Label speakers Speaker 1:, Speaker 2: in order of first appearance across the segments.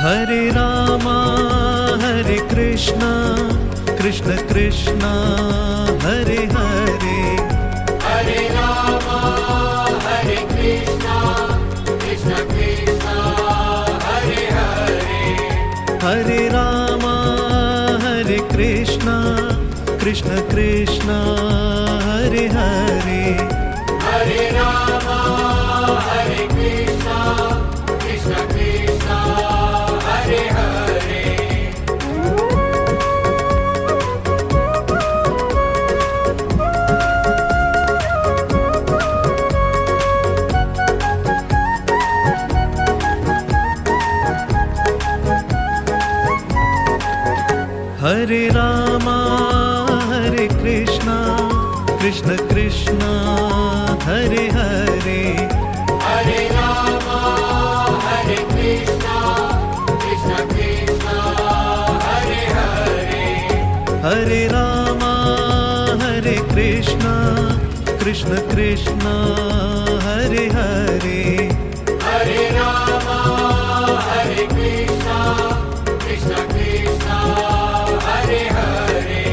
Speaker 1: Hare Rama Hare Krishna Krishna Krishna Hare Hare
Speaker 2: Hare Rama Hare Krishna Krishna Krishna Hare Hare
Speaker 1: Hare Rama Hare Krishna Krishna Krishna Hare Hare
Speaker 2: Hare Rama Hare Krishna Krishna Krishna Hare Hare
Speaker 1: Hare Rama Hare Krishna Krishna Krishna Hare Hare
Speaker 2: Hare Rama Hare Krishna Krishna Krishna Hare Hare
Speaker 1: Hare Rama Hare Krishna Krishna Krishna Hare Hare
Speaker 2: Hare Rama Hare Krishna Krishna Krishna Hare Hare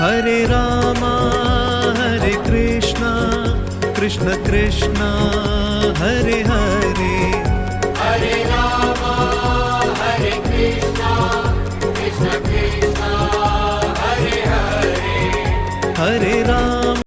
Speaker 1: Hare Rama Hare Krishna Krishna Krishna Hare Hare
Speaker 2: Hare Rama Hare Krishna Krishna Krishna Hare Hare
Speaker 1: Hare